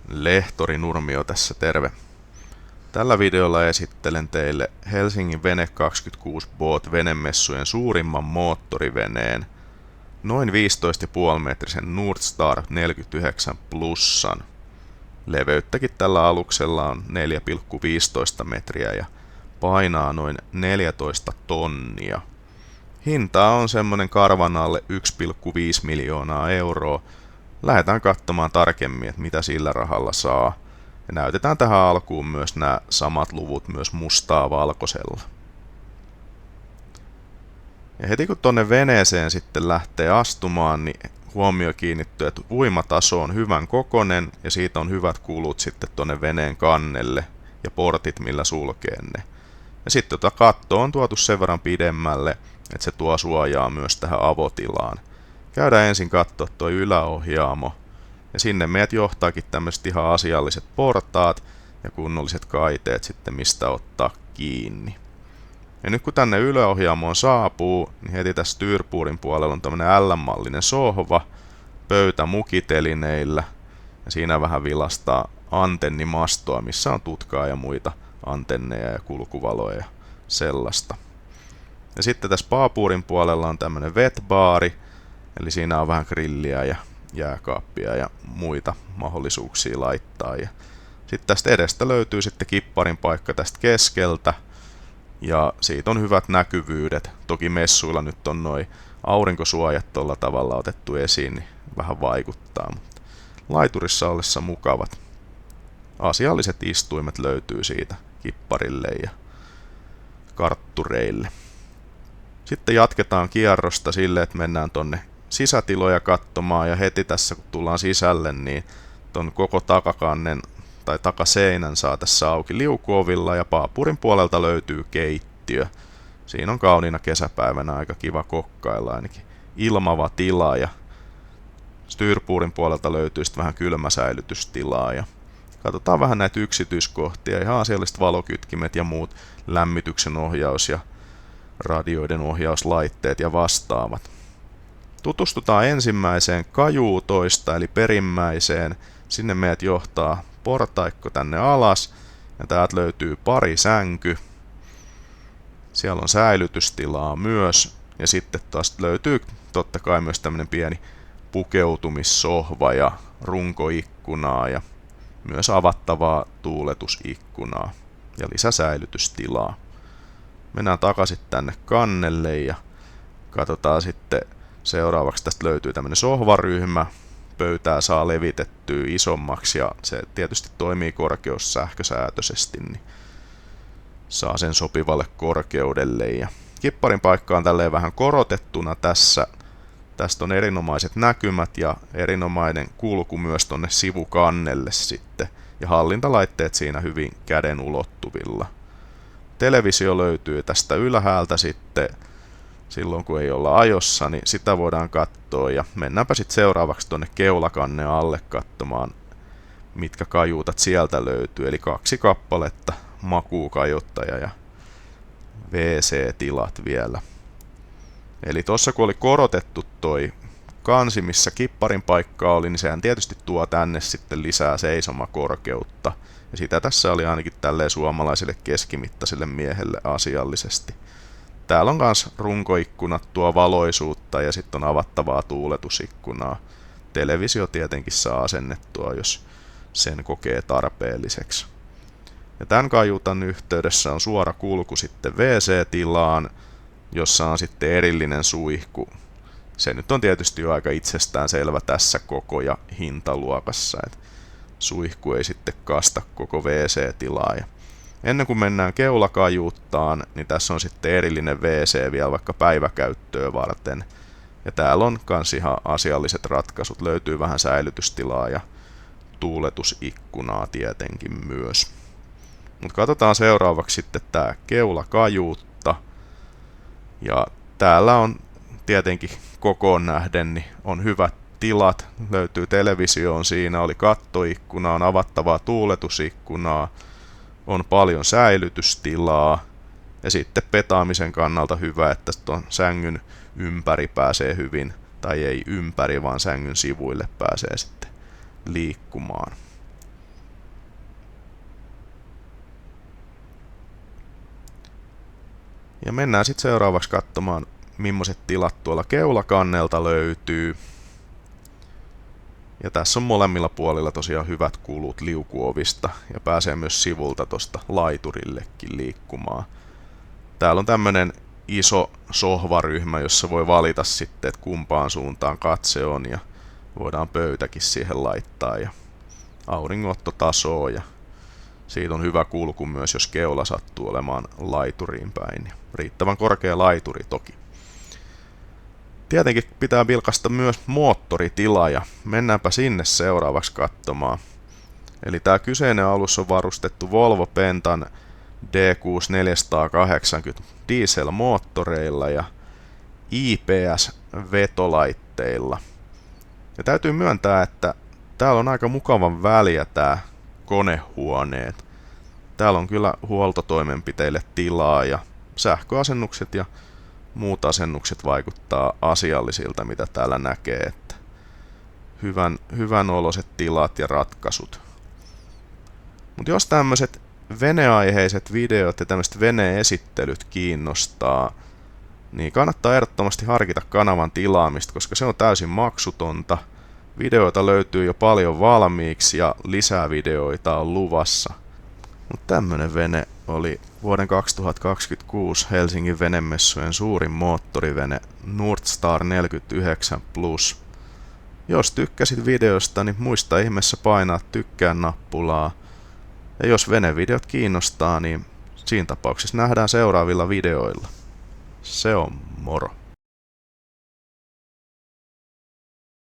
Lehtori Nurmio tässä terve. Tällä videolla esittelen teille Helsingin Vene26 Boat venemessujen suurimman moottoriveneen, noin 15,5-metrisen Nordstar 49 Plusan. Leveyttäkin tällä aluksella on 4,15 metriä ja painaa noin 14 tonnia. Hinta on semmonen karvan alle 1,5 miljoonaa euroa. Lähdetään katsomaan tarkemmin, että mitä sillä rahalla saa. Ja näytetään tähän alkuun myös nämä samat luvut myös mustaa valkoisella. Ja heti kun tonne veneeseen sitten lähtee astumaan, niin huomio kiinnittyy, että uimataso on hyvän kokonen ja siitä on hyvät kulut sitten tonne veneen kannelle ja portit millä sulkee ne. Ja sitten katto on tuotu sen verran pidemmälle, että se tuo suojaa myös tähän avotilaan. Käydään ensin katsoa tuo yläohjaamo. Ja sinne meidät johtaakin tämmöiset ihan asialliset portaat ja kunnolliset kaiteet sitten mistä ottaa kiinni. Ja nyt kun tänne yläohjaamoon saapuu, niin heti tässä styrpuurin puolella on tämmönen L-mallinen sohva, pöytä mukitelineillä ja siinä vähän vilastaa antennimastoa, missä on tutkaa ja muita antenneja ja kulkuvaloja ja sellaista. Ja sitten tässä paapuurin puolella on tämmönen wetbaari, eli siinä on vähän grilliä ja jääkaappia ja muita mahdollisuuksia laittaa. Ja sitten tästä edestä löytyy sitten kipparin paikka tästä keskeltä. Ja siitä on hyvät näkyvyydet. Toki messuilla nyt on noi aurinkosuojat tuolla tavalla otettu esiin, niin vähän vaikuttaa. Mutta laiturissa ollessa mukavat. Asialliset istuimet löytyy siitä kipparille ja karttureille. Sitten jatketaan kierrosta sille, että mennään tonne sisätiloja katsomaan ja heti tässä kun tullaan sisälle, niin ton koko takakannen tai takaseinän saa tässä auki liukuovilla ja paapurin puolelta löytyy keittiö. Siinä on kauniina kesäpäivänä aika kiva kokkailla, ainakin ilmava tila ja styrpuurin puolelta löytyy sitten vähän kylmäsäilytystilaa ja katsotaan vähän näitä yksityiskohtia, ihan asialliset valokytkimet ja muut lämmityksen ohjaus ja radioiden ohjauslaitteet ja vastaavat. Tutustutaan ensimmäiseen kajuutoista eli perimmäiseen. Sinne meidät johtaa portaikko tänne alas ja täältä löytyy pari sänky. Siellä on säilytystilaa myös ja sitten taas löytyy totta kai myös tämmönen pieni pukeutumissohva ja runkoikkunaa ja myös avattavaa tuuletusikkunaa ja lisäsäilytystilaa. Mennään takaisin tänne kannelle ja katsotaan sitten seuraavaksi tästä löytyy tämmönen sohvaryhmä. Pöytää saa levitettyä isommaksi ja se tietysti toimii korkeussähkösäätöisesti, niin saa sen sopivalle korkeudelle. Ja kipparin paikka on tälleen vähän korotettuna tässä. Tästä on erinomaiset näkymät ja erinomainen kulku myös tonne sivukannelle sitten. Ja hallintalaitteet siinä hyvin käden ulottuvilla. Televisio löytyy tästä ylhäältä sitten. Silloin kun ei olla ajossa, niin sitä voidaan katsoa ja mennäänpä sitten seuraavaksi tuonne keulakannen alle katsomaan, mitkä kajuutat sieltä löytyy. Eli 2 kappaletta makuukajottaja ja WC-tilat vielä. Eli tossa kun oli korotettu toi kansi, missä kipparin paikka oli, niin sehän tietysti tuo tänne sitten lisää seisomakorkeutta. Ja sitä tässä oli ainakin tälleen suomalaiselle keskimittaiselle miehelle asiallisesti. Täällä on myös runkoikkunat, tuo valoisuutta ja sitten on avattavaa tuuletusikkunaa. Televisio tietenkin saa asennettua, jos sen kokee tarpeelliseksi. Ja tämän kajutan yhteydessä on suora kulku sitten WC-tilaan, jossa on sitten erillinen suihku. Se nyt on tietysti jo aika itsestään selvä tässä koko ja hintaluokassa, että suihku ei sitten kasta koko WC-tilaa. Ennen kuin mennään keulakajuuttaan, niin tässä on sitten erillinen WC vielä vaikka päiväkäyttöä varten. Ja täällä on kans ihan asialliset ratkaisut. Löytyy vähän säilytystilaa ja tuuletusikkunaa tietenkin myös. Mutta katsotaan seuraavaksi sitten tää keulakajuutta. Ja täällä on tietenkin kokoon nähden niin on hyvät tilat. Löytyy televisioon siinä, oli kattoikkuna, on avattavaa tuuletusikkunaa. On paljon säilytystilaa ja sitten petaamisen kannalta hyvä, että tuon sängyn ympäri pääsee hyvin, tai ei ympäri, vaan sängyn sivuille pääsee sitten liikkumaan. Ja mennään sitten seuraavaksi katsomaan, millaiset tilat tuolla keulakannelta löytyy. Ja tässä on molemmilla puolilla tosiaan hyvät kulut liukuovista ja pääsee myös sivulta tosta laiturillekin liikkumaan. Täällä on tämmönen iso sohvaryhmä, jossa voi valita sitten, että kumpaan suuntaan katse on ja voidaan pöytäkin siihen laittaa ja auringonottotasoa ja siitä on hyvä kulku myös, jos keula sattuu olemaan laituriin päin. Riittävän korkea laituri toki. Tietenkin pitää vilkaista myös moottoritila ja mennäänpä sinne seuraavaksi katsomaan. Eli tämä kyseinen alus on varustettu Volvo Pentan D6480 dieselmoottoreilla ja IPS-vetolaitteilla. Ja täytyy myöntää, että täällä on aika mukavan väliä tää konehuoneet. Täällä on kyllä huoltotoimenpiteille tilaa ja sähköasennukset ja muut asennukset vaikuttaa asiallisilta, mitä täällä näkee, että hyvän oloiset tilat ja ratkaisut. Mutta jos tämmöiset veneaiheiset videot ja tämmöiset veneesittelyt kiinnostaa, niin kannattaa ehdottomasti harkita kanavan tilaamista, koska se on täysin maksutonta. Videoita löytyy jo paljon valmiiksi ja lisää videoita on luvassa. Mutta tämmönen vene oli vuoden 2026 Helsingin venemessujen suurin moottorivene Northstar 49 Plus. Jos tykkäsit videosta, niin muista ihmeessä painaa tykkää nappulaa. Ja jos venevideot kiinnostaa, niin siinä tapauksessa nähdään seuraavilla videoilla. Se on moro.